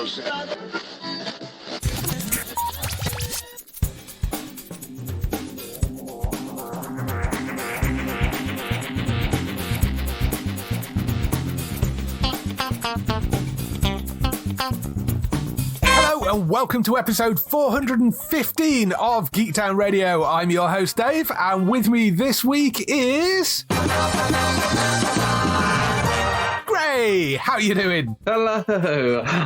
And welcome to episode 415 of Geektown Radio. I'm your host, Dave, and with me this week is... Gray! How are you doing? Hello!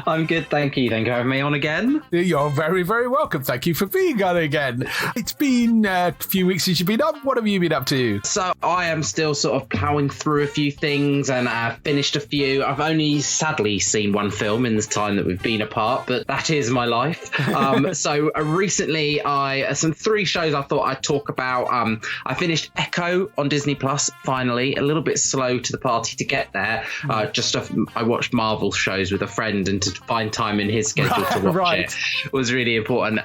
I'm good, thank you. Thank you for having me on again. You're very, very welcome. Thank you for being on again. It's been a few weeks since you've been on. What have you been up to? So I am still sort of ploughing through a few things, and I've finished a few. I've only sadly seen one film in this time that we've been apart, but that is my life. So recently, some 3 shows I thought I'd talk about. I finished Echo on Disney Plus, finally. A little bit slow to the party to get there. I watched Marvel shows with a friend, and to find time in his schedule to watch it was really important.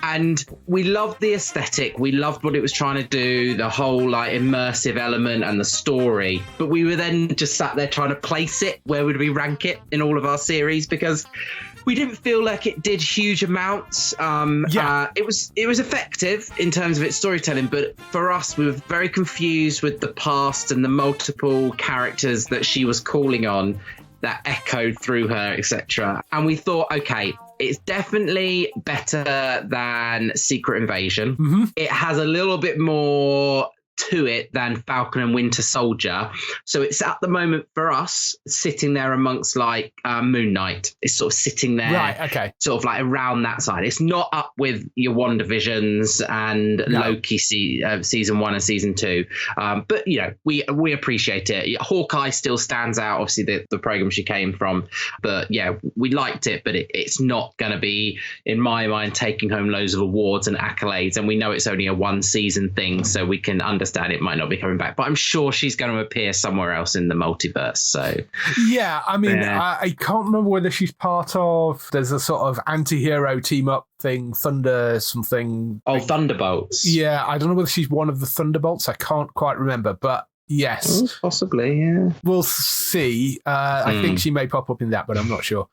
And we loved the aesthetic. We loved what it was trying to do, the whole like immersive element and the story. But we were then just sat there trying to place it. Where would we rank it in all of our series? Because we didn't feel like it did huge amounts. It was effective in terms of its storytelling, but for us, we were very confused with the past and the multiple characters that she was calling on that echoed through her, etc. And we thought, okay, it's definitely better than Secret Invasion. Mm-hmm. It has a little bit more to it than Falcon and Winter Soldier. So it's at the moment for us sitting there amongst like Moon Knight. It's sort of sitting there, sort of like around that side. It's not up with your WandaVisions and Loki season 1 and season 2. But you know, we appreciate it. Hawkeye still stands out, obviously the program she came from. But yeah, we liked it, but it's not going to be, in my mind, taking home loads of awards and accolades. And we know it's only a 1 season thing, so we can understand it might not be coming back, but I'm sure she's going to appear somewhere else in the multiverse. So yeah, I mean, I can't remember whether she's part of, there's a sort of anti-hero team up thing, Thunder something. Oh, Thunderbolts. Yeah, I don't know whether she's one of the Thunderbolts. I can't quite remember, but yes. Possibly, yeah. We'll see. I think she may pop up in that, but I'm not sure.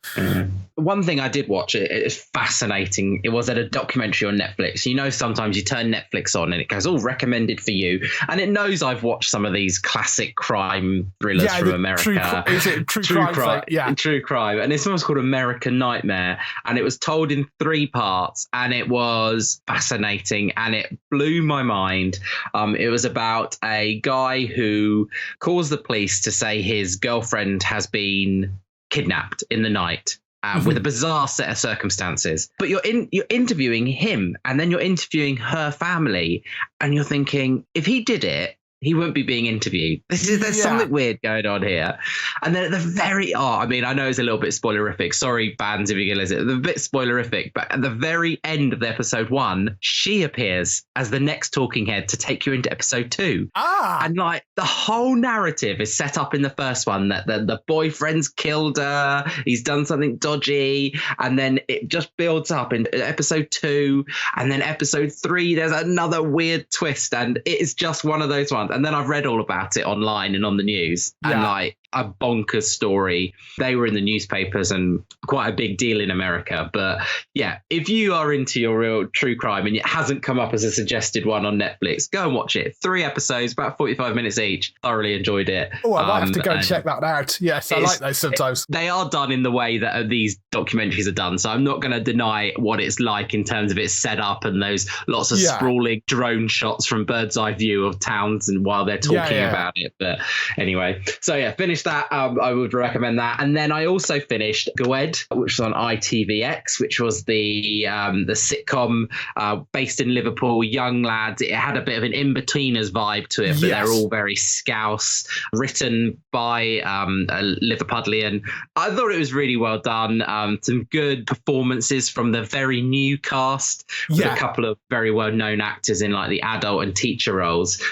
One thing I did watch, it is fascinating. It was at a documentary on Netflix. You know, sometimes you turn Netflix on and it goes, recommended for you. And it knows I've watched some of these classic crime thrillers from America. Is it True Crime? Yeah. True Crime. And this one was called American Nightmare. And it was told in 3 parts. And it was fascinating. And it blew my mind. It was about a guy who calls the police to say his girlfriend has been kidnapped in the night with a bizarre set of circumstances. But you're interviewing him, and then you're interviewing her family, and you're thinking, if he did it, he wouldn't be being interviewed. There's something weird going on here. And then at the very, I mean, I know it's a little bit spoilerific. Sorry, bands, if you're going to listen. It's a bit spoilerific, but at the very end of the episode 1, she appears as the next talking head to take you into episode 2. And like the whole narrative is set up in the first one that the boyfriend's killed her. He's done something dodgy. And then it just builds up in episode 2. And then episode 3, there's another weird twist. And it is just one of those ones. And then I've read all about it online and on the news, and like a bonkers story. They were in the newspapers and quite a big deal in America. But yeah, if you are into your real true crime and it hasn't come up as a suggested one on Netflix, go and watch it. 3 episodes, about 45 minutes each. Thoroughly enjoyed it. Oh, I might have to go check that out. Yes, I like those sometimes. They are done in the way that these documentaries are done. So I'm not going to deny what it's like in terms of its setup and those lots of sprawling drone shots from bird's eye view of towns and while they're talking about it. But anyway, so yeah, finished that. I would recommend that. And then I also finished Gwed, which was on ITVX, which was the sitcom based in Liverpool, young lads. It had a bit of an in-betweeners vibe to it, but they're all very Scouse, written by a Liverpudlian. I thought it was really well done. Some good performances from the very new cast, with a couple of very well-known actors in like the adult and teacher roles.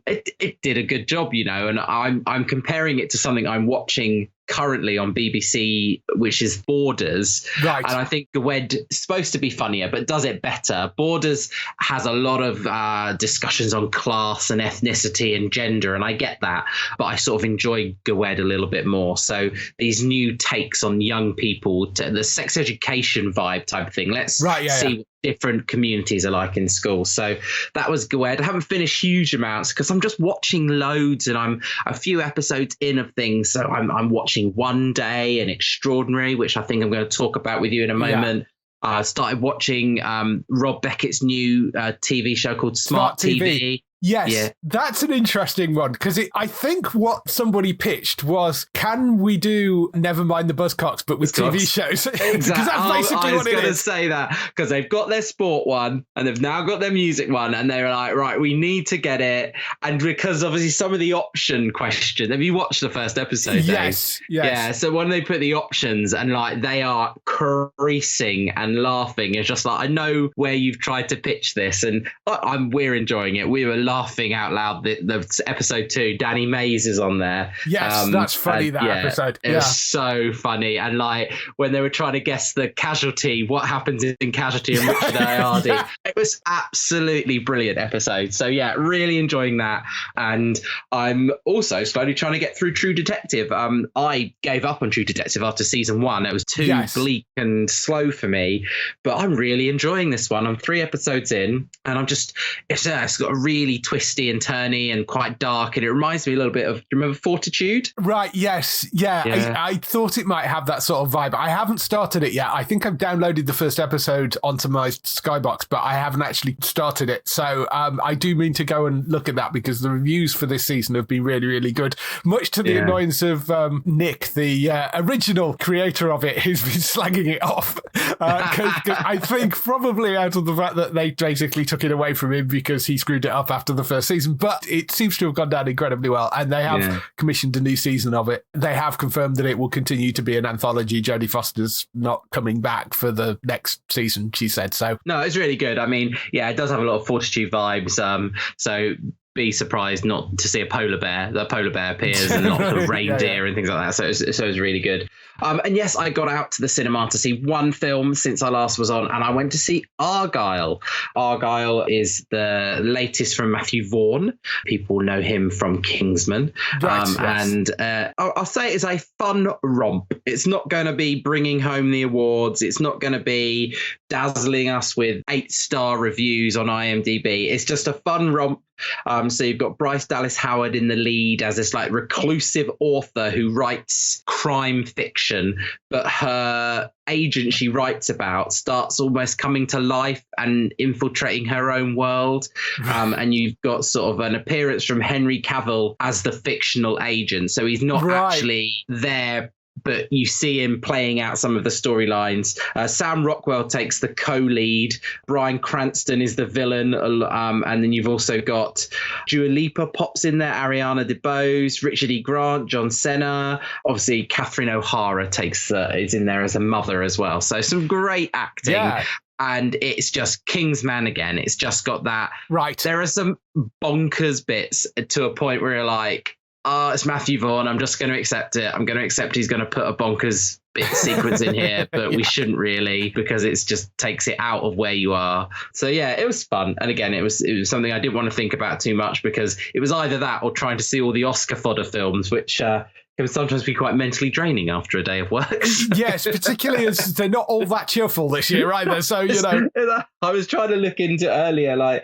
It did a good job, you know, and I'm comparing it to some something I'm watching currently on BBC, which is Borders. Right. And I think Gwed is supposed to be funnier, but does it better. Borders has a lot of discussions on class and ethnicity and gender, and I get that, but I sort of enjoy Gwed a little bit more. So these new takes on young people, the sex education vibe type of thing. Let's see what different communities are like in school. So that was Gwed. I haven't finished huge amounts because I'm just watching loads, and I'm a few episodes in of things. So I'm watching One Day and Extraordinary, which I think I'm going to talk about with you in a moment. I started watching Rob Beckett's new TV show called Smart TV. Yes, that's an interesting one, because I think what somebody pitched was, can we do Never Mind the Buzzcocks, but with TV shows? Exactly. Because that's basically what it is. I was going to say that, because they've got their sport one and they've now got their music one, and they were like, right, we need to get it. And because obviously some of the option questions, have you watched the first episode, Dave? Yes. Yeah, so when they put the options and like they are creasing and laughing, it's just like, I know where you've tried to pitch this, and we're enjoying it. We were laughing out loud. The episode 2, Danny Mays is on there. Yes, that's funny, that episode. It was so funny. And like when they were trying to guess the casualty, what happens in Casualty and Richard Ayoade, it was absolutely brilliant episode. So yeah, really enjoying that. And I'm also slowly trying to get through True Detective. I gave up on True Detective after season 1. It was too bleak and slow for me, but I'm really enjoying this one. I'm 3 episodes in, and it's got a really twisty and turny and quite dark, and it reminds me a little bit of, do you remember Fortitude? Right, yes. Yeah. I thought it might have that sort of vibe. I haven't started it yet. I think I've downloaded the first episode onto my Skybox, but I haven't actually started it. So I do mean to go and look at that, because the reviews for this season have been really, really good, much to the annoyance of Nick, the original creator of it, who's been slagging it off. Cause I think probably out of the fact that they basically took it away from him because he screwed it up after the first season, but it seems to have gone down incredibly well, and they have commissioned a new season of it. They have confirmed that it will continue to be an anthology. Jodie Foster's not coming back for the next season, she said. So no, it's really good. I mean, it does have a lot of Fortitude vibes. So be surprised not to see a polar bear. The polar bear appears, and lots of reindeer and things like that. So it's really good. And yes, I got out to the cinema to see one film since I last was on, and I went to see Argylle. Argylle is the latest from Matthew Vaughn. People know him from Kingsman. Yes. And I'll say it's a fun romp. It's not going to be bringing home the awards. It's not going to be dazzling us with 8-star reviews on IMDb. It's just a fun romp. So you've got Bryce Dallas Howard in the lead as this like reclusive author who writes crime fiction, but her agent she writes about starts almost coming to life and infiltrating her own world. And you've got sort of an appearance from Henry Cavill as the fictional agent. So he's not actually there, but you see him playing out some of the storylines. Sam Rockwell takes the co-lead. Bryan Cranston is the villain. And then you've also got Dua Lipa pops in there, Ariana DeBose, Richard E. Grant, John Cena. Obviously, Catherine O'Hara is in there as a mother as well. So some great acting. Yeah. And it's just Kingsman again. It's just got that. Right. There are some bonkers bits to a point where you're like, it's Matthew Vaughn. I'm just going to accept it. I'm going to accept he's going to put a bonkers bit sequence in here, but we shouldn't really, because it's just takes it out of where you are. So yeah, it was fun. And again, it was something I didn't want to think about too much, because it was either that or trying to see all the Oscar fodder films, which can sometimes be quite mentally draining after a day of work. Yes, particularly as they're not all that cheerful this year either. So, you know. I was trying to look into earlier, like,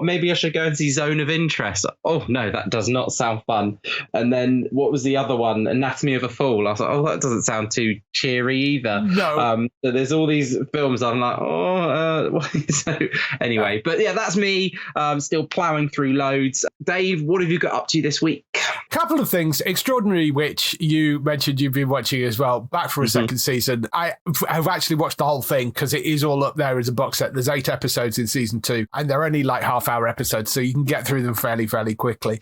maybe I should go and see Zone of Interest. Oh, no, that does not sound fun. And then what was the other one? Anatomy of a Fool. I was like, that doesn't sound too cheery either. No. So there's all these films I'm like, so anyway. But yeah, that's me still ploughing through loads. Dave, what have you got up to this week? Couple of things. Extraordinary, which you mentioned you've been watching as well, back for a second season. I've actually watched the whole thing because it is all up there as a box set. There's 8 episodes in season 2, and they're only like half-hour episodes, so you can get through them fairly, fairly quickly.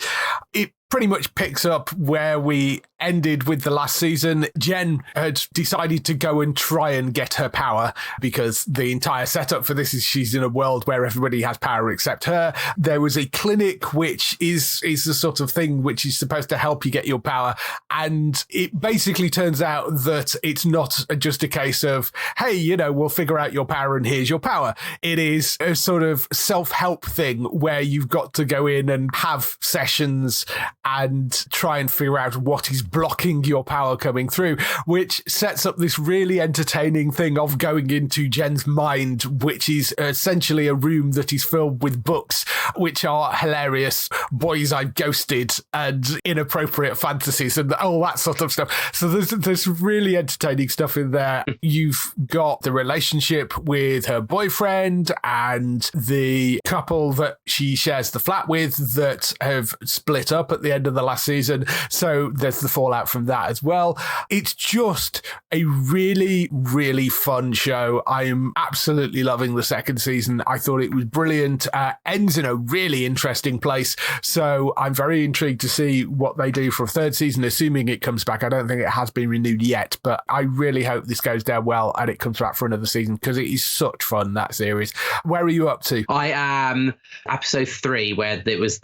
It pretty much picks up where we ended with the last season. Jen had decided to go and try and get her power because the entire setup for this is she's in a world where everybody has power except her. There was a clinic which is the sort of thing which is supposed to help you get your power, and it basically turns out that it's not just a case of, hey, you know, we'll figure out your power and here's your power. It is a sort of self-help thing where you've got to go in and have sessions and try and figure out what is blocking your power coming through, which sets up this really entertaining thing of going into Jen's mind, which is essentially a room that is filled with books, which are hilarious boys I've ghosted and inappropriate fantasies and all that sort of stuff. So there's really entertaining stuff in there. You've got the relationship with her boyfriend and the couple that she shares the flat with that have split up at the end of the last season. So there's the fallout from that as well. It's just a really, really fun show. I am absolutely loving the second season. I thought it was brilliant. Ends in a really interesting place. So I'm very intrigued to see what they do for a third season, assuming it comes back. I don't think it has been renewed yet, but I really hope this goes down well and it comes back for another season because it is such fun, that series. Where are you up to? I am episode 3, where it was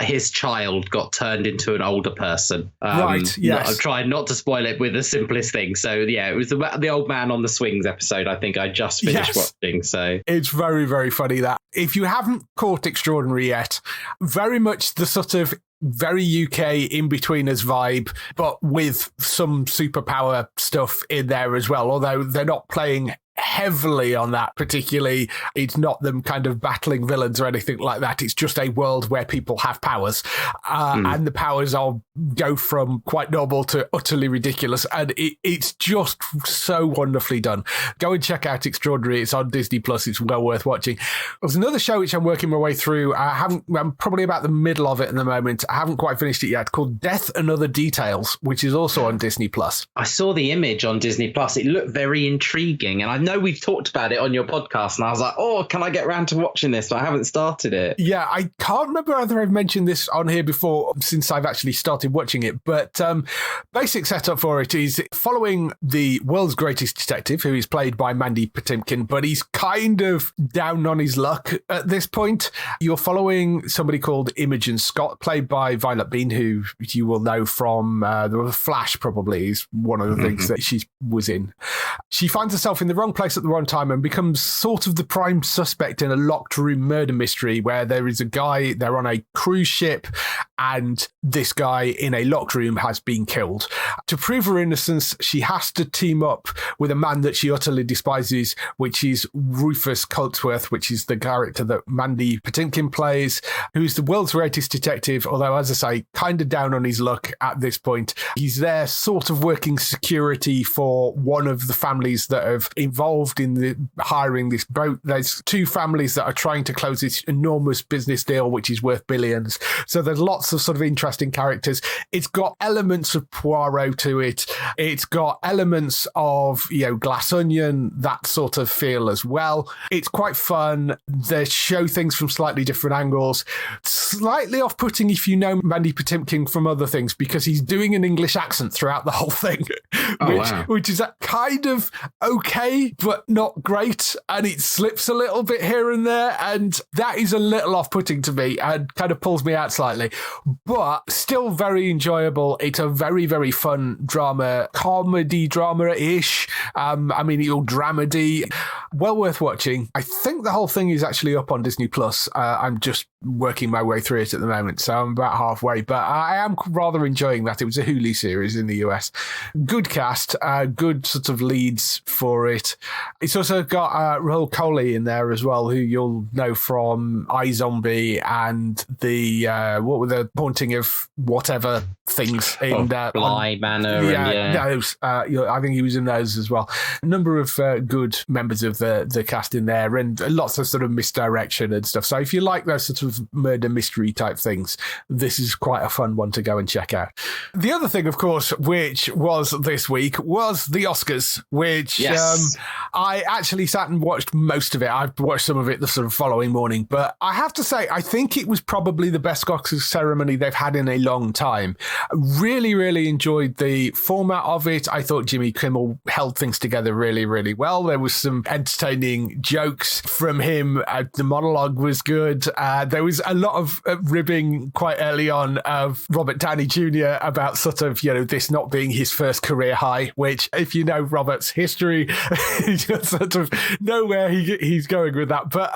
his child got turned into an older person. Right, yes. I'm trying not to spoil it with the simplest thing. So yeah, it was the old man on the swings episode. I think I just finished watching. So it's very, very funny that. If you haven't caught Extraordinary yet, very much the sort of very UK in-betweeners vibe, but with some superpower stuff in there as well, although they're not playing heavily on that particularly. It's not them kind of battling villains or anything like that. It's just a world where people have powers, and the powers go from quite normal to utterly ridiculous, and it's just so wonderfully done. Go and check out Extraordinary. It's on Disney Plus. It's well worth watching. There's another show which I'm working my way through. I'm probably about the middle of it at the moment. I haven't quite finished it yet, called Death and Other Details, which is also on Disney Plus. I saw the image on Disney Plus. It looked very intriguing, and I know we've talked about it on your podcast, and I was like, oh, can I get around to watching this? But I haven't started it. Yeah, I can't remember whether I've mentioned this on here before since I've actually started watching it, but basic setup for it is following the world's greatest detective, who is played by Mandy Patinkin, but he's kind of down on his luck at this point. You're following somebody called Imogen Scott, played by Violet Bean, who you will know from The Flash, probably is one of the things that she was in. She finds herself in the wrong place at the wrong time and becomes sort of the prime suspect in a locked room murder mystery where there is a guy, they're on a cruise ship, and this guy in a locked room has been killed. To prove her innocence, she has to team up with a man that she utterly despises, which is Rufus Coatsworth, which is the character that Mandy Patinkin plays, who's the world's greatest detective, although, as I say, kind of down on his luck at this point. He's there sort of working security for one of the families that have involved in the hiring this boat. There's two families that are trying to close this enormous business deal, which is worth billions. So there's lots of sort of interesting characters. It's got elements of Poirot to it. It's got elements of, Glass Onion, that sort of feel as well. It's quite fun. They show things from slightly different angles. Slightly off-putting if you know Mandy Patinkin from other things, because he's doing an English accent throughout the whole thing, which is kind of okay, but not great. And it slips a little bit here and there. And that is a little off-putting to me and kind of pulls me out slightly, but still very enjoyable. It's a very, very fun comedy drama-ish. Dramedy. Well worth watching. I think the whole thing is actually up on Disney Plus. I'm just working my way through it at the moment, so I'm about halfway, but I am rather enjoying that. It was a Hulu series in the US. Good cast, good sort of leads for it. It's also got Rahul Kohli in there as well, who you'll know from iZombie and the the Haunting of whatever things in Bly Manor. Those. I think he was in those as well. A number of good members of the cast in there, and lots of sort of misdirection and stuff. So if you like those sort of murder mystery type things, this is quite a fun one to go and check out. The other thing, of course, which was this week, was the Oscars, which I actually sat and watched most of it. I watched some of it the sort of following morning, but I have to say, I think it was probably the best Oscars ceremony they've had in a long time. Really, really enjoyed the format of it. I thought Jimmy Kimmel held things together really, really well. There was some entertaining jokes from him. The monologue was good. There was a lot of ribbing quite early on of Robert Downey Jr. about sort of, this not being his first career high, which if you know Robert's history, you sort of know where he's going with that. But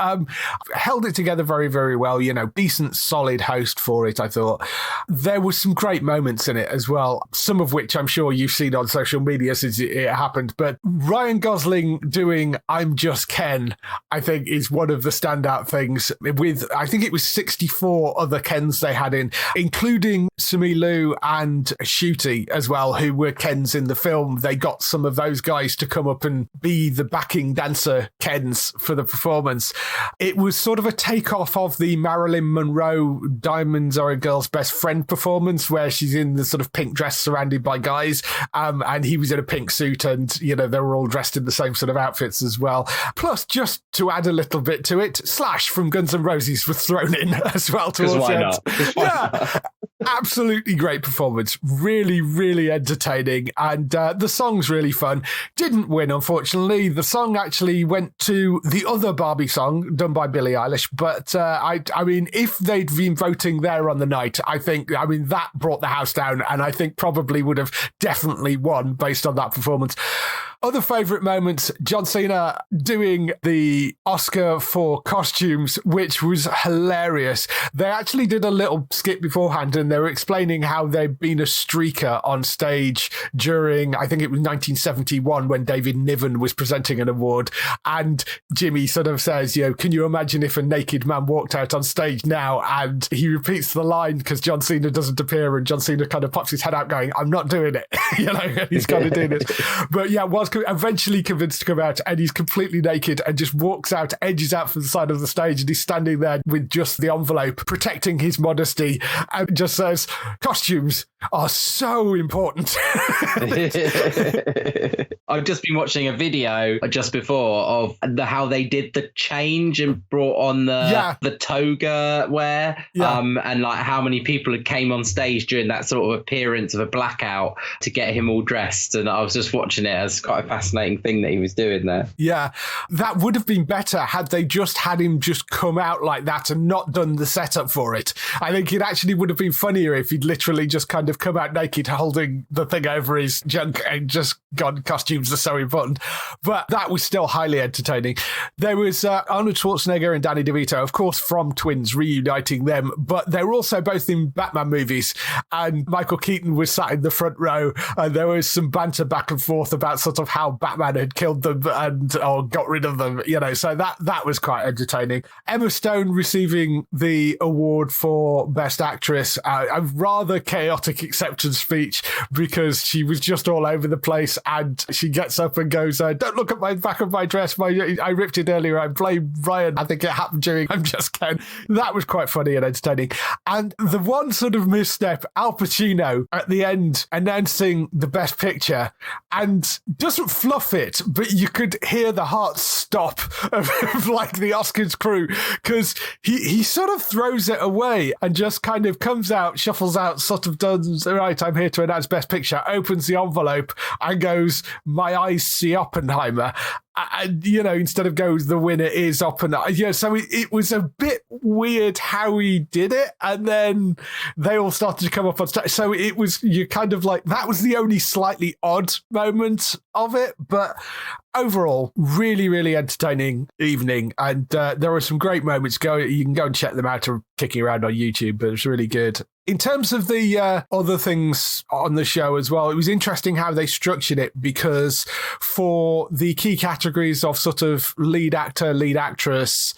held it together very, very well. Decent, solid host for it, I thought. There was some great moments in it as well, some of which I'm sure you've seen on social media since it happened. But Ryan Gosling doing I'm Just Ken, I think, is one of the standout things, with, I think it was 64 other Kens they had in, including Simu Liu and Ncuti as well, who were Kens in the film. They got some of those guys to come up and be the backing dancer Kens for the performance. It was sort of a takeoff of the Marilyn Monroe Diamonds Are a Girl's Best Friend performance, where she's in the sort of pink dress surrounded by guys, and he was in a pink suit, and they were all dressed in the same sort of outfits as well. Plus, just to add a little bit to it, Slash from Guns N' Roses was thrown in as well towards the end. Yeah, absolutely great performance. Really, really entertaining, and the song's really fun. Didn't win, unfortunately. The song actually went to the other Barbie song done by Billie Eilish, but I mean, if they'd been voting there on the night, that brought the house down, and I think probably would have definitely won based on that performance. Other favourite moments, John Cena doing the Oscar for costumes, which was hilarious. They actually did a little skit beforehand, and they were explaining how they'd been a streaker on stage during, I think it was 1971, when David Niven was presenting an award. And Jimmy sort of says, can you imagine if a naked man walked out on stage now? And he repeats the line because John Cena doesn't appear, and John Cena kind of pops his head out going, I'm not doing it. And he's kind of doing it. But yeah, was eventually convinced to come out, and he's completely naked and just walks out, edges out from the side of the stage, and he's standing there with just the envelope, protecting his modesty, and just says, costumes are so important. I've just been watching a video just before of how they did the change and brought on the toga wear, and like how many people had came on stage during that sort of appearance of a blackout to get him all dressed. And I was just watching it as quite a fascinating thing that he was doing there. Yeah, that would have been better had they just had him just come out like that and not done the setup for it. I think it actually would have been funnier if he'd literally just kind of come out naked holding the thing over his junk and just gone, costumes are so important. But that was still highly entertaining. There was Arnold Schwarzenegger and Danny DeVito, of course, from Twins, reuniting them, but they were also both in Batman movies, and Michael Keaton was sat in the front row, and there was some banter back and forth about sort of how Batman had killed them or got rid of them, so that was quite entertaining. Emma Stone receiving the award for Best Actress, a rather chaotic acceptance speech, because she was just all over the place, and she gets up and goes, don't look at my back of my dress, I ripped it earlier, I blame Ryan, I think it happened during I'm Just Ken. That was quite funny and entertaining. And the one sort of misstep, Al Pacino at the end announcing the Best Picture, and doesn't fluff it, but you could hear the heart stop of like the Oscars crew, because he sort of throws it away and just kind of comes out, shuffles out, sort of does, right, I'm here to announce Best Picture, opens the envelope and goes, my eyes see Oppenheimer. And, instead of goes, the winner is Oppenheimer. So it was a bit weird how he did it. And then they all started to come up on stage. So it was, you kind of like, that was the only slightly odd moment of it. But overall, really, really entertaining evening. And there were some great moments. You can go and check them out, or kicking around on YouTube, but it's really good. In terms of the other things on the show as well, it was interesting how they structured it, because for the key categories, categories of sort of lead actor, lead actress,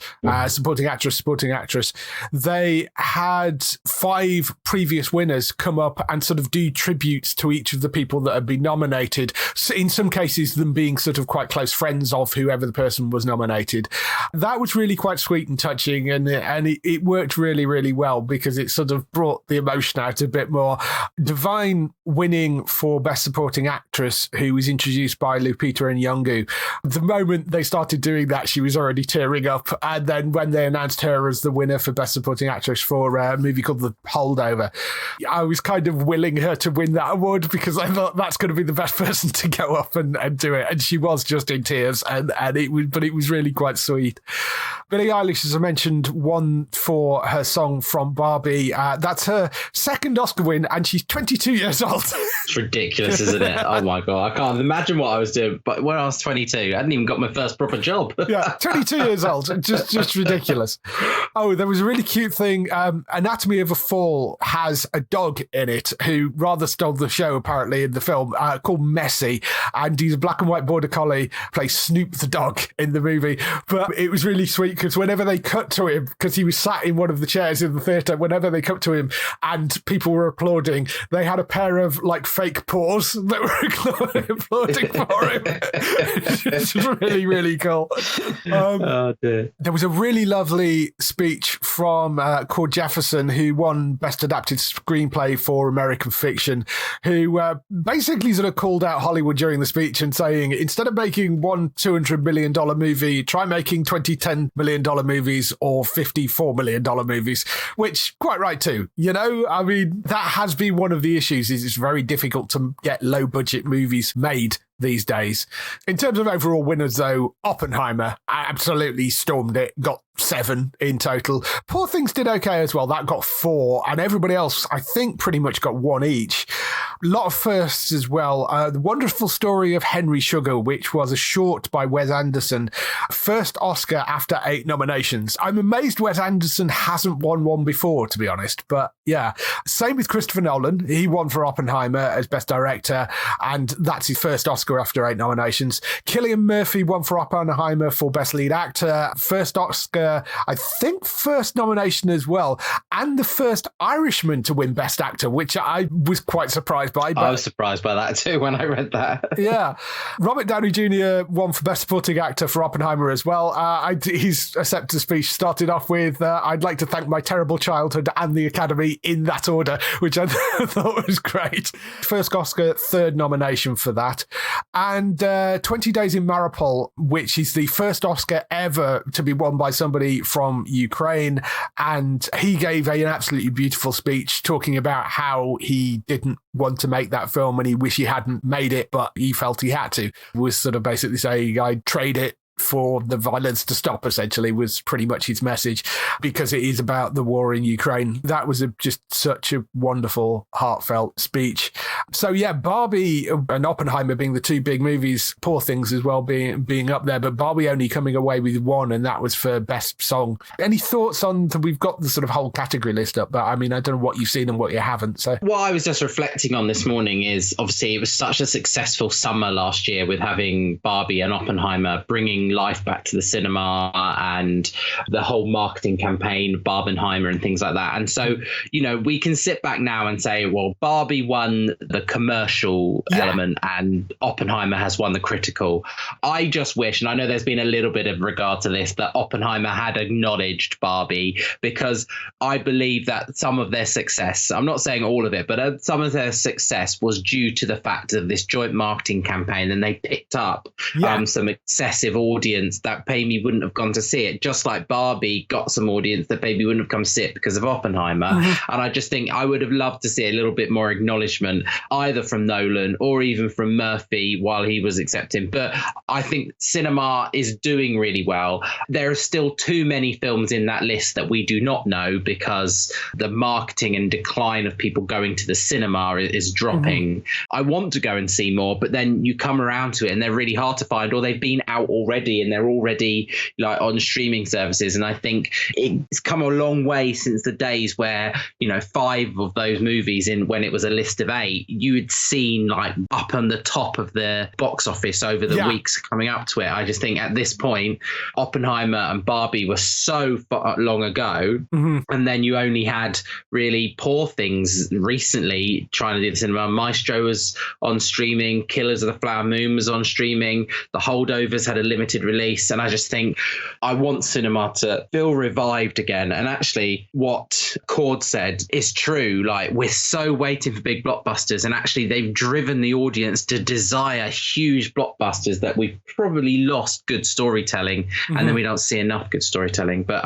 supporting actress, they had 5 previous winners come up and sort of do tributes to each of the people that had been nominated. So in some cases, them being sort of quite close friends of whoever the person was nominated. That was really quite sweet and touching, and it worked really, really well because it sort of brought the emotion out a bit more. Divine winning for Best Supporting Actress, who was introduced by Lupita Nyong'o. The moment they started doing that, she was already tearing up. And then when they announced her as the winner for Best Supporting Actress for a movie called The Holdover, I was kind of willing her to win that award because I thought that's going to be the best person to go up and do it. And she was just in tears, and it was really quite sweet. Billie Eilish, as I mentioned, won for her song from Barbie. That's her second Oscar win, and she's 22 years old. It's ridiculous, isn't it? Oh my God. I can't imagine what I was doing. But when I was 22, I hadn't even got my first proper job. Yeah, 22 years old. Just ridiculous. Oh, there was a really cute thing. Anatomy of a Fall has a dog in it who rather stole the show, apparently, in the film, called Messi. And he's a black and white border collie, plays Snoop the dog in the movie. But it was really sweet because whenever they cut to him, because he was sat in one of the chairs in the theatre, whenever they cut to him and people were applauding, they had a pair of like fake paws that were applauding for him. It's really, really cool. Oh dear. There was a really lovely speech from Cord Jefferson, who won Best Adapted Screenplay for American Fiction, who basically sort of called out Hollywood during the speech and saying, instead of making one $200 million movie, try making 20 $10 million movies or $54 million movies, which quite right too. You know, I mean, that has been one of the issues, is it's very difficult to get low budget movies made these days. In terms of overall winners, though, Oppenheimer absolutely stormed it, got 7 in total. Poor Things did okay as well. That got 4, and everybody else, I think, pretty much got 1 each. A lot of firsts as well. The Wonderful Story of Henry Sugar, which was a short by Wes Anderson. First Oscar after 8 nominations. I'm amazed Wes Anderson hasn't won one before, to be honest. But yeah, same with Christopher Nolan. He won for Oppenheimer as Best Director, and that's his first Oscar after 8 nominations. Cillian Murphy won for Oppenheimer for Best Lead Actor. First Oscar, I think first nomination as well. And the first Irishman to win Best Actor, which I was quite surprised by. I was surprised by that too when I read that. Yeah. Robert Downey Jr. won for Best Supporting Actor for Oppenheimer as well. His acceptance speech started off with, I'd like to thank my terrible childhood and the Academy, in that order, which I thought was great. First Oscar, third nomination for that. And 20 Days in Mariupol, which is the first Oscar ever to be won by somebody from Ukraine. And he gave an absolutely beautiful speech talking about how he didn't want to make that film and he wished he hadn't made it, but he felt he had to. Was sort of basically saying, I'd trade it for the violence to stop, essentially, was pretty much his message, because it is about the war in Ukraine. That was just such a wonderful, heartfelt speech. So yeah, Barbie and Oppenheimer being the 2 big movies, Poor Things as well being up there, but Barbie only coming away with 1, and that was for Best Song. Any thoughts on, we've got the sort of whole category list up, but I mean, I don't know what you've seen and what you haven't. So what I was just reflecting on this morning is, obviously, it was such a successful summer last year with having Barbie and Oppenheimer bringing life back to the cinema and the whole marketing campaign, Barbenheimer and things like that. And so, you know, we can sit back now and say, well, Barbie won the commercial element and Oppenheimer has won the critical. I just wish, and I know there's been a little bit of regard to this, that Oppenheimer had acknowledged Barbie, because I believe that some of their success, I'm not saying all of it, but some of their success was due to the fact of this joint marketing campaign, and they picked up some excessive audience that maybe wouldn't have gone to see it, just like Barbie got some audience that maybe wouldn't have come to see it because of Oppenheimer. And I just think I would have loved to see a little bit more acknowledgement, either from Nolan or even from Murphy while he was accepting. But I think cinema is doing really well. There are still too many films in that list that we do not know, because the marketing and decline of people going to the cinema is dropping. I want to go and see more, but then you come around to it and they're really hard to find, or they've been out already and they're already like on streaming services. And I think it's come a long way since the days where, you know, 5 of those movies in when it was a list of 8, you had seen like up on the top of the box office over the weeks coming up to it. I just think at this point, Oppenheimer and Barbie were so far long ago. And then you only had really Poor Things recently trying to do the cinema. Maestro was on streaming. Killers of the Flower Moon was on streaming. The Holdovers had a limited release. And I just think I want cinema to feel revived again. And actually what Cord said is true. Like, we're so waiting for big blockbusters, and actually they've driven the audience to desire huge blockbusters that we've probably lost good storytelling, and then we don't see enough good storytelling. But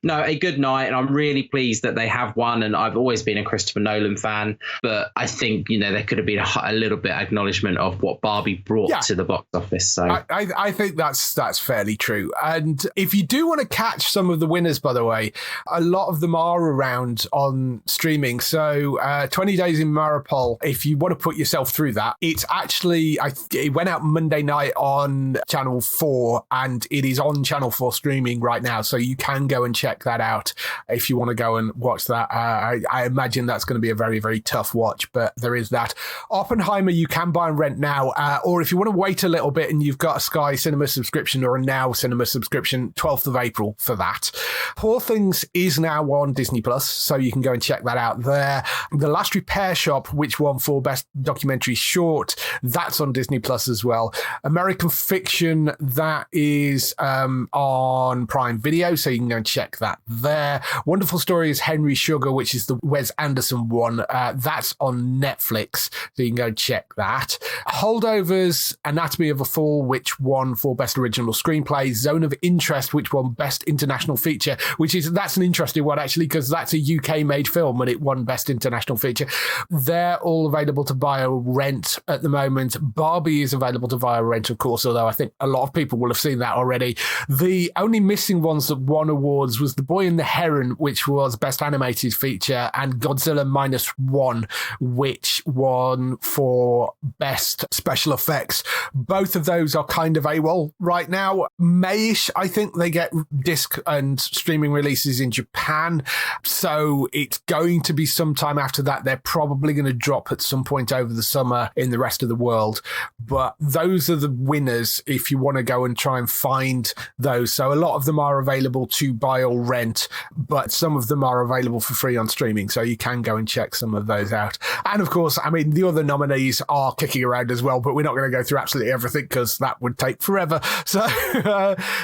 no, a good night, and I'm really pleased that they have one. And I've always been a Christopher Nolan fan, but I think, you know, there could have been a little bit of acknowledgement of what Barbie brought to the box office. So I think that's fairly true. And if you do want to catch some of the winners, by the way, a lot of them are around on streaming. So 20 Days in Maripol, if you want to put yourself through that, it's actually, it went out Monday night on Channel 4, and it is on Channel 4 streaming right now. So you can go and check that out if you want to go and watch that. I imagine that's going to be a very, very tough watch, but there is that. Oppenheimer, you can buy and rent now, or if you want to wait a little bit and you've got a Sky Cinema subscription or a Now Cinema subscription, 12th of April for that. Poor Things is now on Disney Plus, so you can go and check that out there. The Last Repair Shop, which won for Best Documentary Short, that's on Disney Plus as well. American Fiction, that is on Prime Video, so you can go and check that there. Wonderful Story is Henry Sugar, which is the Wes Anderson one. That's on Netflix, so you can go and check that. Holdovers, Anatomy of a Fall, which won for Best Original Screenplay. Zone of Interest, which won Best International Feature, that's an interesting one, actually, because that's a UK-made film and it won Best International Feature. They're all available to buy or rent at the moment. Barbie is available to buy or rent, of course, although I think a lot of people will have seen that already. The only missing ones that won awards was The Boy and the Heron, which was Best Animated Feature, and Godzilla -1, which won for Best Special Effects. Both of those are kind of AWOL right now. Mayish, I think they get disc and streaming releases in Japan, so it's going to be some time after that. They're probably going to drop at some point over the summer in the rest of the world, but those are the winners if you want to go and try and find those. So a lot of them are available to buy or rent, but some of them are available for free on streaming, so you can go and check some of those out. And of course, I mean, the other nominees are kicking around as well, but we're not going to go through absolutely everything because that would take forever. So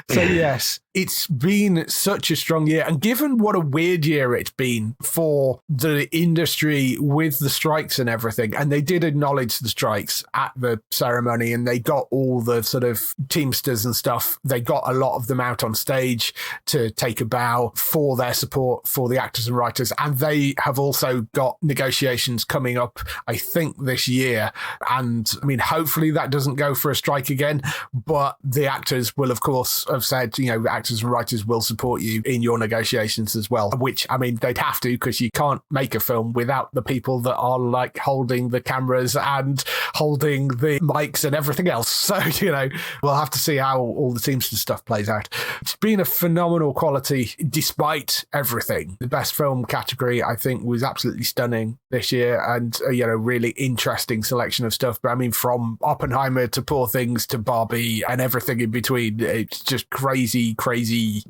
yes, it's been such a strong year, and given what a weird year it's been for the industry with the strikes and everything, and they did acknowledge the strikes at the ceremony, and they got all the sort of Teamsters and stuff, they got a lot of them out on stage to take a bow for their support for the actors and writers, and they have also got negotiations coming up, I think, this year. And I mean, hopefully that doesn't go for a strike again, but the actors will, of course, have said, you know, actors and writers will support you in your negotiations as well, which, I mean, they'd have to, because you can't make a film without the people that are like holding the cameras and holding the mics and everything else. So, you know, we'll have to see how all the Teamsters stuff plays out. It's been a phenomenal quality despite everything. The best film category, I think, was absolutely stunning this year, and you know, really interesting selection of stuff. But I mean, from Oppenheimer to Poor Things to Barbie and everything in between, it's just crazy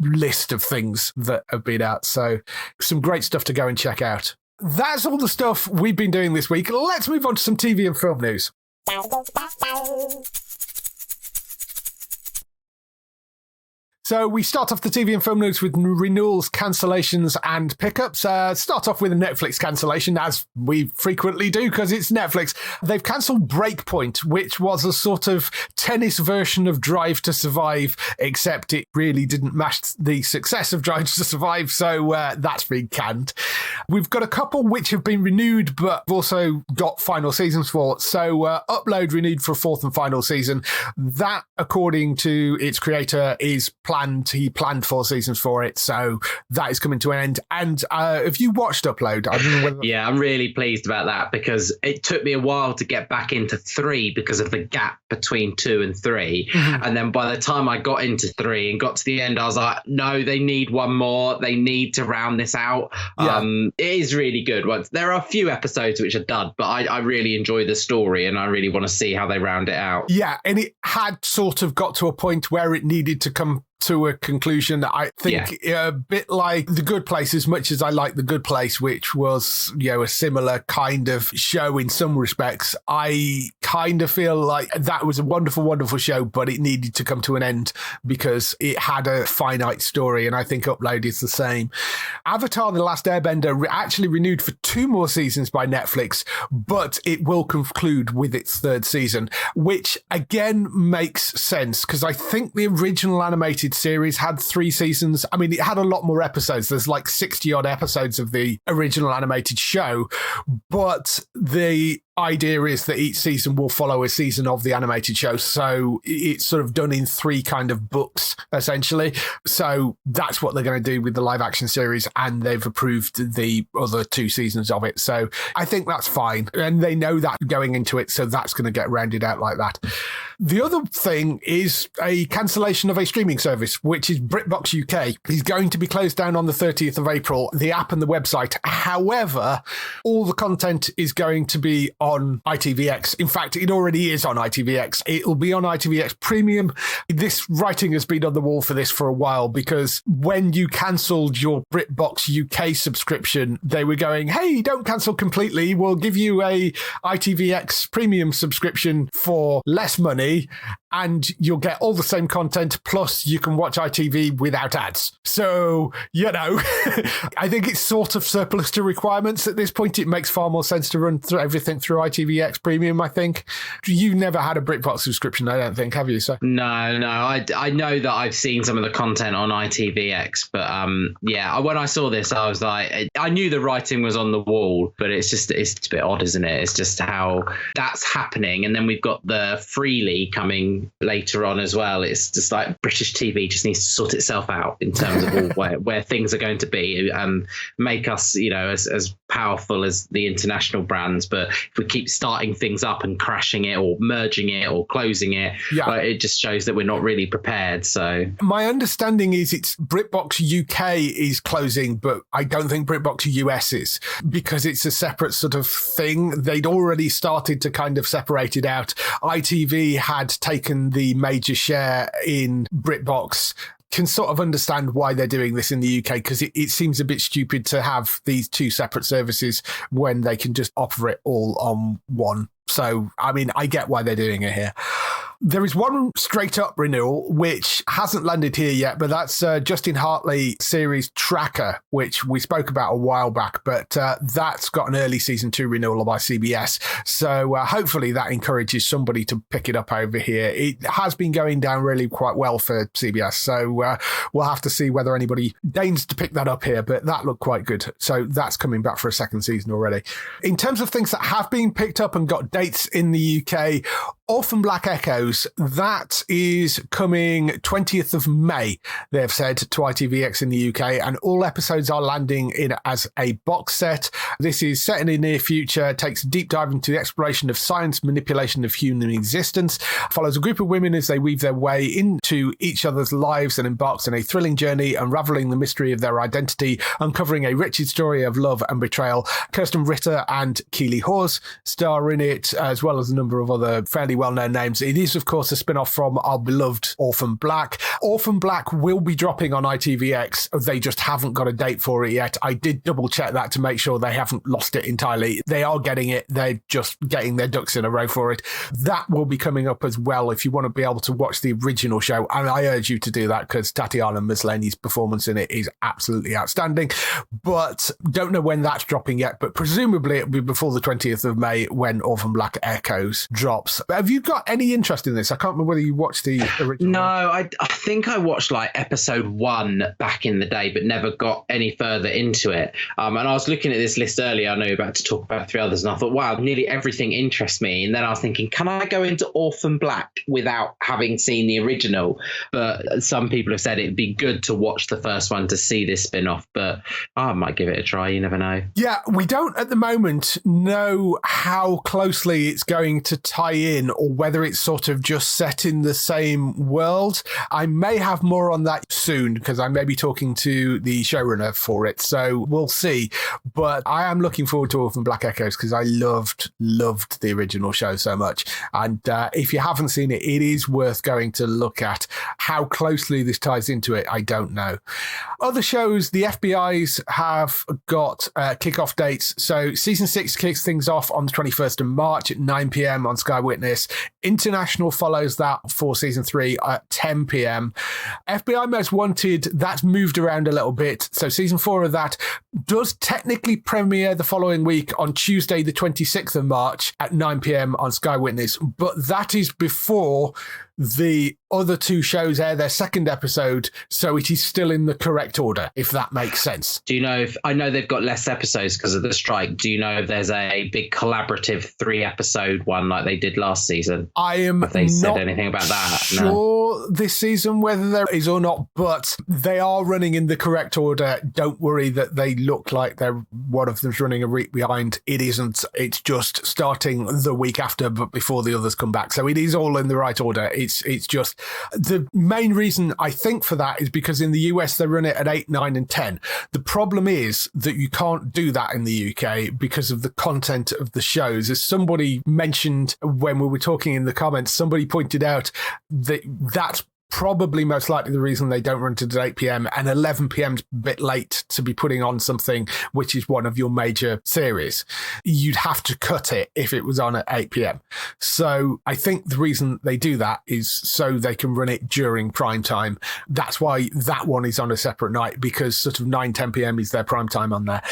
list of things that have been out. So some great stuff to go and check out. That's all the stuff we've been doing this week. Let's move on to some TV and film news. So we start off the TV and film news with renewals, cancellations, and pickups. Start off with a Netflix cancellation, as we frequently do, because it's Netflix. They've cancelled Breakpoint, which was a sort of tennis version of Drive to Survive, except it really didn't match the success of Drive to Survive, so that's been canned. We've got a couple which have been renewed, but also got final seasons for. So Upload renewed for a fourth and final season. That, according to its creator, is planned. He planned 4 seasons for it, so that is coming to an end. And have you watched Upload? I don't know whether... Yeah, I'm really pleased about that, because it took me a while to get back into 3 because of the gap between 2 and 3. Mm-hmm. And then by the time I got into 3 and got to the end, I was like, no, they need one more. They need to round this out. Yeah. is really good. There are a few episodes which are dud, but I really enjoy the story and I really want to see how they round it out. Yeah, and it had sort of got to a point where it needed to come to a conclusion. I think a bit like The Good Place, as much as I like The Good Place, which was, a similar kind of show in some respects, I kind of feel like that was a wonderful, wonderful show, but it needed to come to an end because it had a finite story, and I think Upload is the same. Avatar: The Last Airbender actually renewed for 2 more seasons by Netflix, but it will conclude with its 3rd season, which again makes sense because I think the original animated series had 3 seasons. I mean, it had a lot more episodes. There's like 60 odd episodes of the original animated show, but the idea is that each season will follow a season of the animated show. So it's sort of done in 3 kind of books, essentially. So that's what they're going to do with the live action series. And they've approved the other 2 seasons of it. So I think that's fine. And they know that going into it. So that's going to get rounded out like that. The other thing is a cancellation of a streaming service, which is BritBox UK. Is going to be closed down on the 30th of April, the app and the website. However, all the content is going to be on ITVX. In fact, it already is on ITVX. It will be on ITVX Premium. This writing has been on the wall for this for a while because when you cancelled your BritBox UK subscription, they were going, hey, don't cancel completely. We'll give you a ITVX Premium subscription for less money and you'll get all the same content, plus you can watch ITV without ads. So, I think it's sort of surplus to requirements at this point. It makes far more sense to run through everything through ITVX Premium, I think. You never had a BritBox subscription, I don't think, have you? So No. I know that I've seen some of the content on ITVX, but when I saw this, I was like, I knew the writing was on the wall, but it's a bit odd, isn't it? It's just how that's happening. And then we've got the Freely coming later on as well. It's just like British TV just needs to sort itself out in terms of where things are going to be and make us, as powerful as the international brands. But if we keep starting things up and crashing it or merging it or closing it, it just shows that we're not really prepared. So my understanding is it's BritBox UK is closing, but I don't think BritBox US is because it's a separate sort of thing. They'd already started to kind of separate it out. ITV had taken the major share in BritBox. Can sort of understand why they're doing this in the UK because it seems a bit stupid to have these 2 separate services when they can just offer it all on one. So, I mean, I get why they're doing it here. There is one straight up renewal, which hasn't landed here yet, but that's Justin Hartley series Tracker, which we spoke about a while back, but that's got an early season 2 renewal by CBS. So hopefully that encourages somebody to pick it up over here. It has been going down really quite well for CBS. So we'll have to see whether anybody deigns to pick that up here, but that looked quite good. So that's coming back for a 2nd season already. In terms of things that have been picked up and got dates in the UK, Orphan Black Echoes, that is coming 20th of May, they've said, to ITVX in the UK, and all episodes are landing in as a box set. This is set in the near future, takes a deep dive into the exploration of science, manipulation of human existence, follows a group of women as they weave their way into each other's lives and embarks on a thrilling journey, unraveling the mystery of their identity, uncovering a wretched story of love and betrayal. Kirsten Ritter and Keely Hawes star in it, as well as a number of other fairly well-known names. It is, of course, a spin-off from our beloved Orphan Black. Orphan Black will be dropping on ITVX. They just haven't got a date for it yet. I did double-check that to make sure they haven't lost it entirely. They are getting it. They're just getting their ducks in a row for it. That will be coming up as well if you want to be able to watch the original show. And I urge you to do that because Tatiana Maslany's performance in it is absolutely outstanding. But don't know when that's dropping yet, but presumably it'll be before the 20th of May when Orphan Black Echoes drops. Have you got any interest in this? I can't remember whether you watched the original. No, I think I watched like episode 1 back in the day, but never got any further into it. And I was looking at this list earlier. I know you're about to talk about 3 others, and I thought, wow, nearly everything interests me. And then I was thinking, can I go into Orphan Black without having seen the original? But some people have said it'd be good to watch the first one to see this spin-off, but I might give it a try. You never know. Yeah, we don't at the moment know how closely it's going to tie in or whether it's sort of just set in the same world. I'm may have more on that soon because I may be talking to the showrunner for it. So we'll see. But I am looking forward to Orphan Black Echoes because I loved the original show so much. And if you haven't seen it, it is worth going to look at. How closely this ties into it, I don't know. Other shows, the FBI's have got kickoff dates. So season 6 kicks things off on the 21st of March at 9 p.m. on Sky Witness. International follows that for season 3 at 10 p.m. FBI Most Wanted, that's moved around a little bit. So season 4 of that does technically premiere the following week on Tuesday, the 26th of March at 9 p.m. on Sky Witness. But that is before the other 2 shows air their second episode, so it is still in the correct order, if that makes sense. Do you know if, I know they've got less episodes because of the strike, do you know if there's a big collaborative 3-episode one like they did last season? I am Have they not said anything about that? sure this season whether there is or not, but they are running in the correct order. Don't worry that they look like they're one of them's running a week behind. It isn't. It's just starting the week after, but before the others come back. So it is all in the right order. It's just the main reason I think for that is because in the US they run it at 8, 9 and 10. The problem is that you can't do that in the UK because of the content of the shows. As somebody mentioned when we were talking in the comments, somebody pointed out that that's probably most likely the reason they don't run to 8 p.m. and 11 p.m.'s a bit late to be putting on something which is one of your major series. You'd have to cut it if it was on at 8 p.m. So I think the reason they do that is so they can run it during prime time. That's why that one is on a separate night, because sort of 9, 10 p.m. is their prime time on there.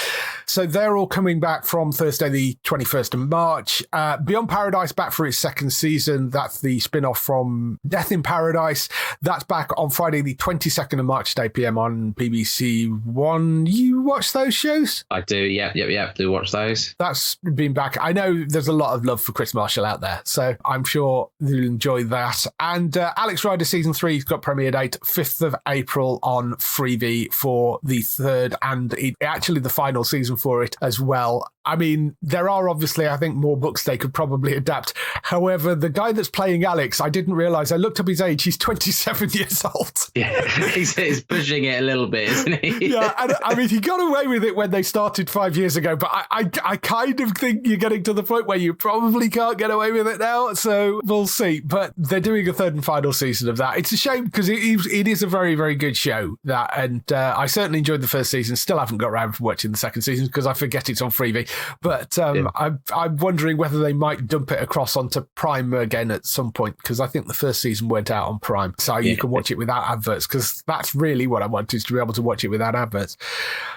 So they're all coming back from Thursday, the 21st of March. Beyond Paradise back for its second season. That's the spin-off from Death in Paradise. That's back on Friday, the 22nd of March at 8 p.m. on BBC One. You watch those shows? I do, yep. Do watch those. That's been back. I know there's a lot of love for Chris Marshall out there, so I'm sure you'll enjoy that. And Alex Rider Season 3's got premiere date 5th of April on Freevee for the third and actually the final season for it as well. I mean, there are obviously, I think, more books they could probably adapt. However, the guy that's playing Alex, I didn't realise, I looked up his age, he's 27 years old. Yeah, he's pushing it a little bit, isn't he? Yeah, and I mean, he got away with it when they started 5 years ago, but I kind of think you're getting to the point where you probably can't get away with it now, so we'll see. But they're doing a third and final season of that. It's a shame because it is a very, very good show, that, and I certainly enjoyed the first season. Still haven't got around to watching the second season because I forget it's on Freevee. But I'm wondering whether they might dump it across onto Prime again at some point, because I think the first season went out on Prime, so you can watch it without adverts, because that's really what I want, is to be able to watch it without adverts.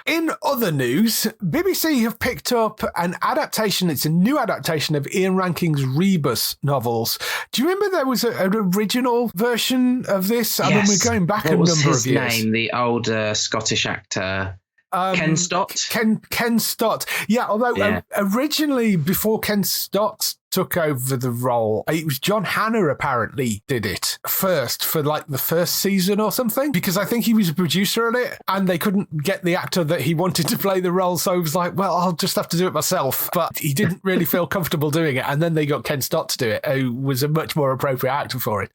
In other news, BBC have picked up an adaptation. It's a new adaptation of Ian Ranking's Rebus novels. Do you remember there was an original version of this? Yes. I mean, we're going back a number of years. What was his name? The old Scottish actor... Ken Stott? Ken Stott. Yeah, although originally, before Ken Stott took over the role, it was John Hannah apparently did it first for like the first season or something, because I think he was a producer on it and they couldn't get the actor that he wanted to play the role, so he was like, well, I'll just have to do it myself. But he didn't really feel comfortable doing it, and then they got Ken Stott to do it, who was a much more appropriate actor for it.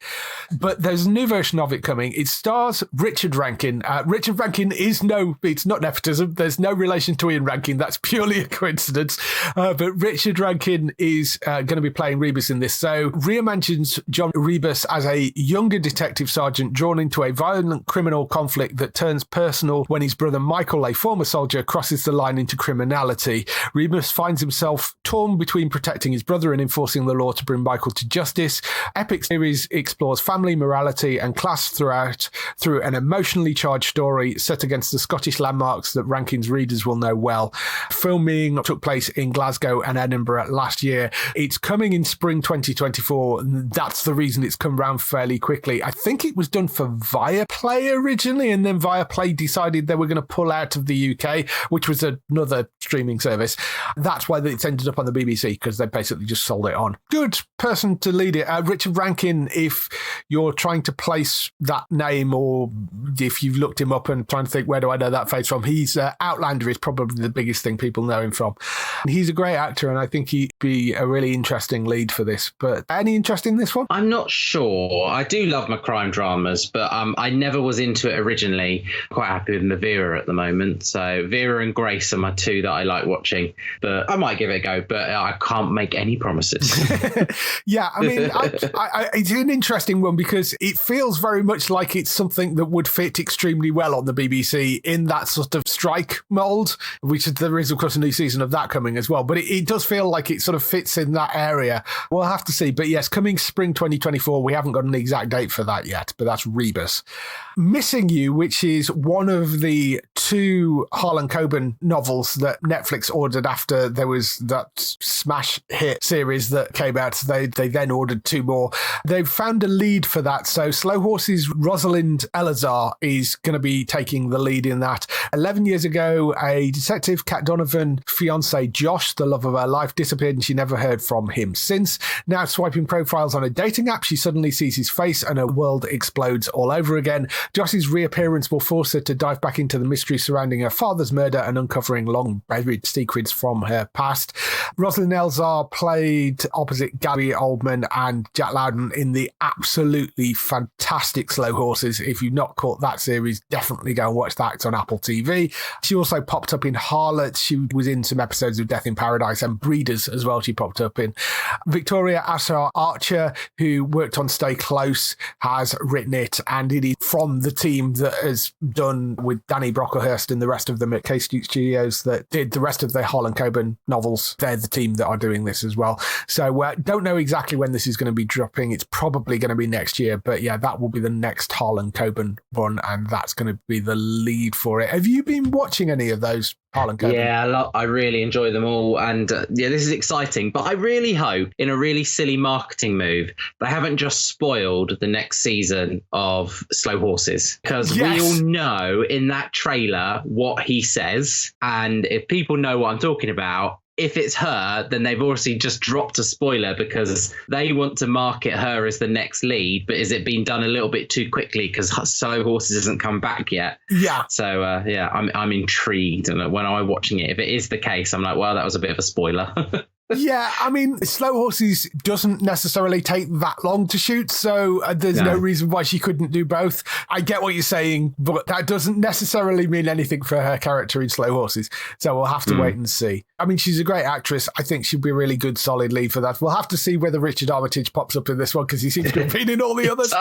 But there's a new version of it coming. It stars Richard Rankin. Richard Rankin it's not nepotism. There's no relation to Ian Rankin. That's purely a coincidence. But Richard Rankin is going to be playing Rebus in this. So reimagines John Rebus as a younger detective sergeant drawn into a violent criminal conflict that turns personal when his brother Michael, a former soldier, crosses the line into criminality. Rebus finds himself torn between protecting his brother and enforcing the law to bring Michael to justice. Epic series explores family, morality and class through an emotionally charged story set against the Scottish landmarks that Rankin's readers will know well. Filming took place in Glasgow and Edinburgh last year. It's coming in spring 2024. That's the reason it's come round fairly quickly. I think it was done for Viaplay originally, and then Viaplay decided they were going to pull out of the UK, which was another streaming service. That's why it's ended up on the BBC, because they basically just sold it on. Good person to lead it. Richard Rankin, if you're trying to place that name, or if you've looked him up and trying to think, where do I know that face from? He's Outlander is probably the biggest thing people know him from. He's a great actor, and I think he'd be a really interesting interesting lead for this. But any interest in this one? I'm not sure. I do love my crime dramas, but I never was into it originally. Quite happy with Vera at the moment. So Vera and Grace are my two that I like watching. But I might give it a go, but I can't make any promises. Yeah, I mean, it's an interesting one because it feels very much like it's something that would fit extremely well on the BBC in that sort of strike mould, which there is, of course, a new season of that coming as well. But it does feel like it sort of fits in that area. We'll have to see. But yes, coming spring 2024, we haven't got an exact date for that yet, but that's Rebus. Missing You, which is one of the two Harlan Coben novels that Netflix ordered after there was that smash hit series that came out. They then ordered two more. They've found a lead for that. So Slow Horses' Rosalind Elazar is going to be taking the lead in that. 11 years ago, a detective, Kat Donovan, fiancé Josh, the love of her life, disappeared and she never heard from him since. Now swiping profiles on a dating app, she suddenly sees his face and her world explodes all over again. Josh's reappearance will force her to dive back into the mystery surrounding her father's murder and uncovering long-buried secrets from her past. Rosalind Elzar played opposite Gary Oldman and Jack Lowden in the absolutely fantastic Slow Horses. If you've not caught that series, definitely go and watch that. It's on Apple TV. She also popped up in Harlot. She was in some episodes of Death in Paradise and Breeders as well. She popped up in. Victoria Asar Archer, who worked on Stay Close, has written it, and it is from the team that has done with Danny Brocklehurst and the rest of them at K-Street Studios that did the rest of the Harlan Coben novels. They're the team that are doing this as well. So don't know exactly when this is going to be dropping. It's probably going to be next year, but yeah, that will be the next Harlan Coben one, and that's going to be the lead for it. Have you been watching any of those Harlan Coben? Yeah, I really enjoy them all, and yeah, this is exciting, but I really hope, in a really silly marketing move, they haven't just spoiled the next season of Slow Horses, because we all know in that trailer what he says, and if people know what I'm talking about, if it's her, then they've obviously just dropped a spoiler because they want to market her as the next lead. But is it being done a little bit too quickly because Slow Horses hasn't come back yet? Yeah. So, I'm intrigued. And when I'm watching it, if it is the case, I'm like, well, that was a bit of a spoiler. Yeah, I mean, Slow Horses doesn't necessarily take that long to shoot, so there's no reason why she couldn't do both. I get what you're saying, but that doesn't necessarily mean anything for her character in Slow Horses, so we'll have to wait and see. I mean, she's a great actress. I think she'll be a really good, solid lead for that. We'll have to see whether Richard Armitage pops up in this one, because he seems to have been in all the others.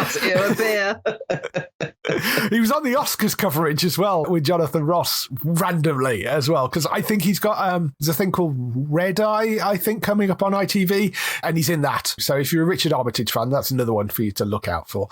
He was on the Oscars coverage as well with Jonathan Ross randomly as well, because I think he's got there's a thing called Red Eye, I think, coming up on ITV, and he's in that. So if you're a Richard Armitage fan, that's another one for you to look out for.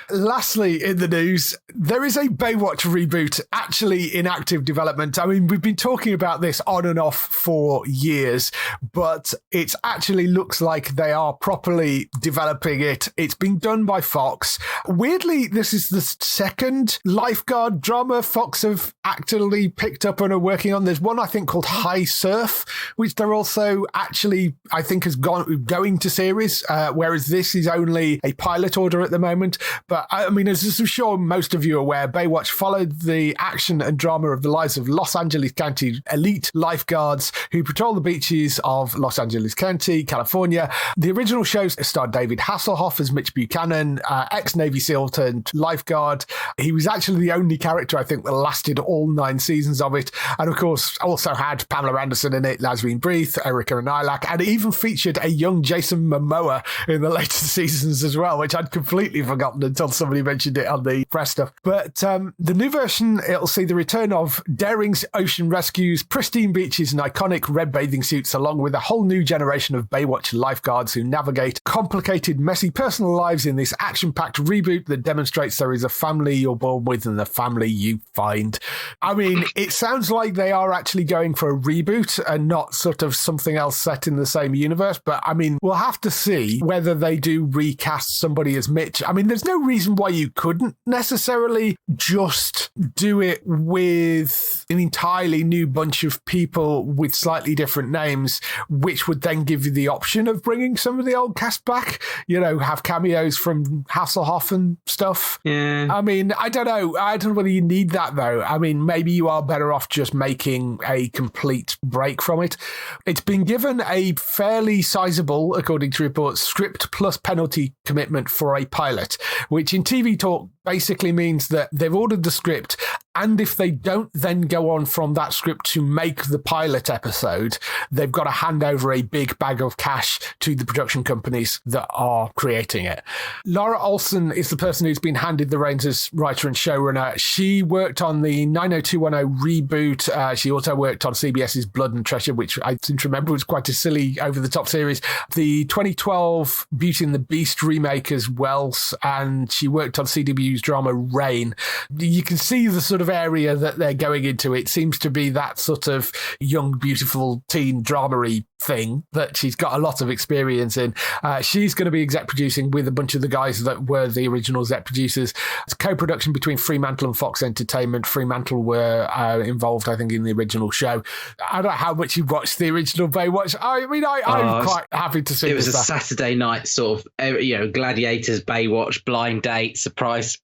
Lastly, in the news, there is a Baywatch reboot actually in active development. I mean, we've been talking about this on and off for years, but it actually looks like they are properly developing it. It's being done by Fox. Weirdly, this is the second lifeguard drama Fox have actually picked up and are working on. There's one, I think, called High Surf, which they're also actually, I think, has going to series, whereas this is only a pilot order at the moment. But I mean, as I'm sure most of you are aware, Baywatch followed the action and drama of the lives of Los Angeles County elite lifeguards who patrol the beaches of Los Angeles County, California. The original show starred David Hasselhoff as Mitch Buchanan, ex-Navy SEAL turned lifeguard. He was actually the only character, I think, that lasted all 9 seasons of it. And of course, also had Pamela Anderson in it, Lasveen Breath, Erica Nylak, and it even featured a young Jason Momoa in the later seasons as well, which I'd completely forgotten until somebody mentioned it on the press stuff. But the new version, it'll see the return of daring ocean rescues, pristine beaches, and iconic red bathing suits, along with a whole new generation of Baywatch lifeguards who navigate complicated, messy personal lives in this action-packed reboot that demonstrates there is a family you're born with and the family you find. I mean, it sounds like they are actually going for a reboot and not sort of something else set in the same universe, but I mean, we'll have to see whether they do recast somebody as Mitch. I mean, there's no reason why you couldn't necessarily just do it with an entirely new bunch of people with slightly different names, which would then give you the option of bringing some of the old cast back, you know, have cameos from Hasselhoff and stuff. Yeah. I mean, I don't know. I don't know whether you need that, though. I mean, maybe you are better off just making a complete break from it. It's been given a fairly sizable, according to reports, script plus penalty commitment for a pilot, which in TV talk basically means that they've ordered the script, and if they don't then go on from that script to make the pilot episode, they've got to hand over a big bag of cash to the production companies that are creating it. Laura Olson is the person who's been handed the reins as writer and showrunner. She worked on the 90210 reboot. She also worked on CBS's Blood and Treasure, which I seem to remember was quite a silly, over-the-top series. The 2012 Beauty and the Beast remake as well, and she worked on CW's drama Rain. You can see the sort of area that they're going into. It seems to be that sort of young, beautiful teen drama-y thing that she's got a lot of experience in. She's going to be exec producing with a bunch of the guys that were the original exec producers. It's co-production between Fremantle and Fox Entertainment. Fremantle were involved, I think, in the original show. I don't know how much you watched the original Baywatch. I mean, I'm quite happy to see it was this a stuff. Saturday night sort of, Gladiators, Baywatch, Blind Date, Surprise,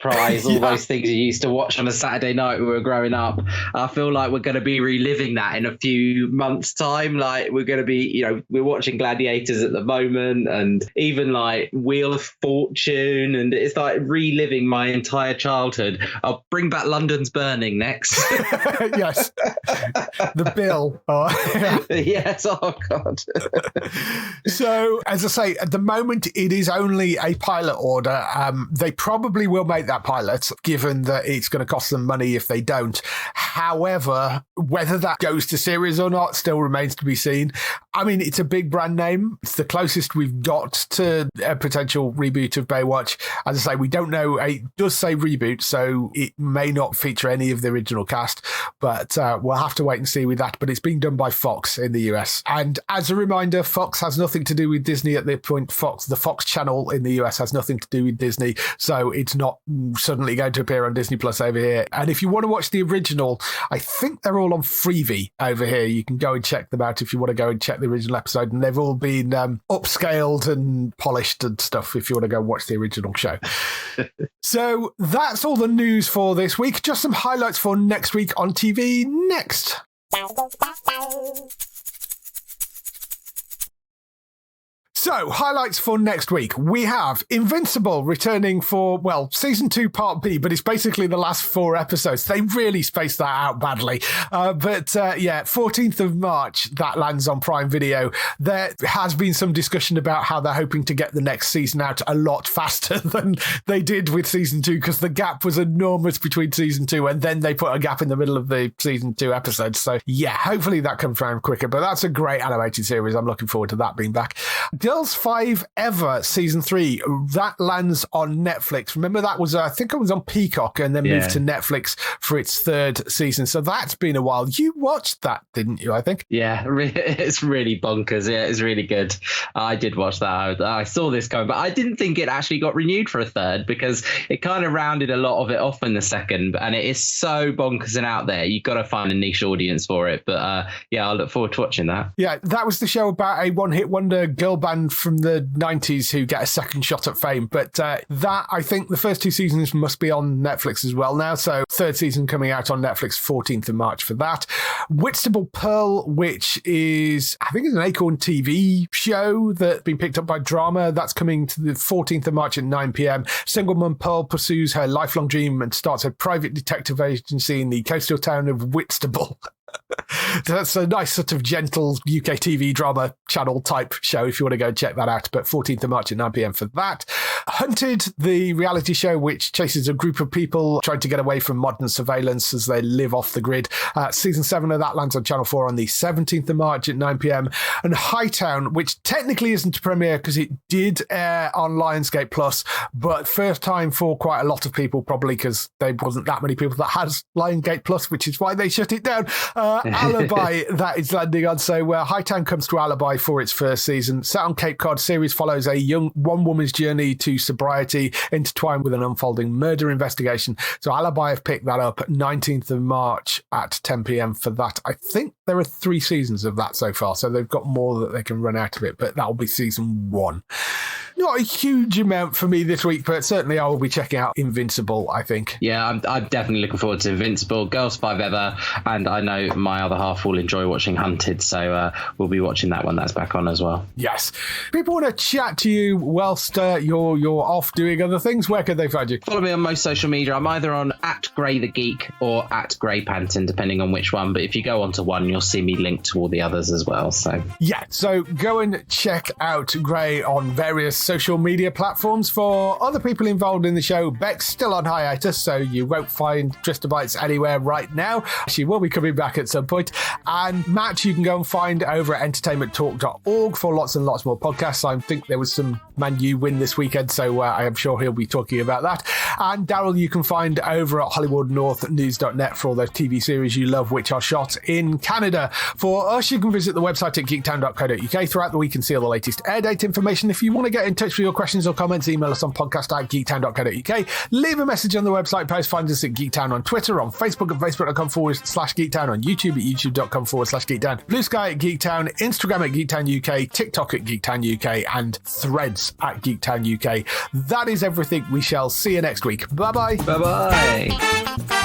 all those things you used to watch on a Saturday night when we were growing up. I feel like we're going to be reliving that in a few months' time. Like, we're going to be, we're watching Gladiators at the moment, and even like Wheel of Fortune, and it's like reliving my entire childhood. I'll bring back London's Burning next. Yes. The Bill. Oh. Yes, oh God. So, as I say, at the moment, it is only a pilot order. They probably will make that pilot, given that it's going to cost them money if they don't. However, whether that goes to series or not still remains to be seen. I mean, it's a big brand name. It's the closest we've got to a potential reboot of Baywatch. As I say, we don't know. It does say reboot, so it may not feature any of the original cast, but we'll have to wait and see with that. But it's being done by Fox in the US. And as a reminder, Fox has nothing to do with Disney at this point. The Fox channel in the US has nothing to do with Disney, so it's not suddenly going to appear on Disney Plus over here. And if you want to watch the original, I think they're all on Freevee over here. You can go and check them out if you want to go and check the original episode, and they've all been upscaled and polished and stuff if you want to go watch the original show. So that's all the news for this week. Just some highlights for next week on TV next. So, highlights for next week. We have Invincible returning for, well, Season 2 Part B, but it's basically the last 4 episodes. They really spaced that out badly. But 14th of March, that lands on Prime Video. There has been some discussion about how they're hoping to get the next season out a lot faster than they did with Season 2, because the gap was enormous between Season 2, and then they put a gap in the middle of the Season 2 episodes. So, yeah, hopefully that comes around quicker. But that's a great animated series. I'm looking forward to that being back. Girls 5 Ever Season 3, that lands on Netflix. Remember, that was, I think it was on Peacock and then moved to Netflix for its 3rd season. So that's been a while. You watched that, didn't you, I think? Yeah, it's really bonkers. Yeah, it's really good. I did watch that. I saw this coming, but I didn't think it actually got renewed for a 3rd, because it kind of rounded a lot of it off in the 2nd, and it is so bonkers and out there. You've got to find a niche audience for it. But I look forward to watching that. Yeah, that was the show about a one-hit wonder girl band from the 90s who get a second shot at fame. But that, I think the first 2 seasons must be on Netflix as well now. So 3rd season coming out on Netflix 14th of March for that. Whitstable Pearl, which is, I think it's an Acorn TV show that's been picked up by Drama. That's coming to the 14th of March at 9 p.m. Single mum Pearl pursues her lifelong dream and starts a private detective agency in the coastal town of Whitstable. That's a nice sort of gentle UK TV drama channel type show if you want to go and check that out. But 14th of March at 9 p.m. for that. Hunted, the reality show which chases a group of people trying to get away from modern surveillance as they live off the grid. Season 7 of that lands on Channel 4 on the 17th of March at 9 p.m. And Hightown, which technically isn't a premiere because it did air on Lionsgate Plus, but first time for quite a lot of people, probably because there wasn't that many people that had Lionsgate Plus, which is why they shut it down. Alibi that is landing on. So Hightown comes to Alibi for its first season. Set on Cape Cod, series follows a young one woman's journey to sobriety intertwined with an unfolding murder investigation. So Alibi have picked that up 19th of March at 10 p.m. for that. I think there are 3 seasons of that so far, so they've got more that they can run out of it, but that'll be season 1. Not a huge amount for me this week, but certainly I will be checking out Invincible, I think. Yeah, I'm definitely looking forward to Invincible, Girls 5 Ever, and I know my other half will enjoy watching Hunted, so we'll be watching that one. That's back on as well. Yes. People want to chat to you whilst you're off doing other things. Where can they find you? Follow me on most social media. I'm either on @GrayTheGeek or @GrayPanton, depending on which one. But if you go onto one, you'll see me linked to all the others as well. So yeah, so go and check out Gray on various social media platforms. For other people involved in the show, Beck's still on hiatus, so you won't find Trista Bites anywhere right now. She will be coming back at some point. And Matt, you can go and find over at entertainmenttalk.org for lots and lots more podcasts. I think there was some Man U win this weekend, so I am sure he'll be talking about that. And Daryl, you can find over at HollywoodNorthNews.net for all those TV series you love, which are shot in Canada. For us, you can visit the website at geektown.co.uk throughout the week and see all the latest air date information. If you want to get in touch with your questions or comments, email us on podcast@geektown.co.uk. Leave a message on the website post. Find us at Geektown on Twitter, on Facebook at facebook.com/Geektown, on YouTube at youtube.com/Geektown, Blue Sky at Geektown, Instagram at Geektown UK, TikTok at Geektown UK, and Threads at Geektown UK. That is everything. We shall see you next week. Bye-bye. Bye-bye.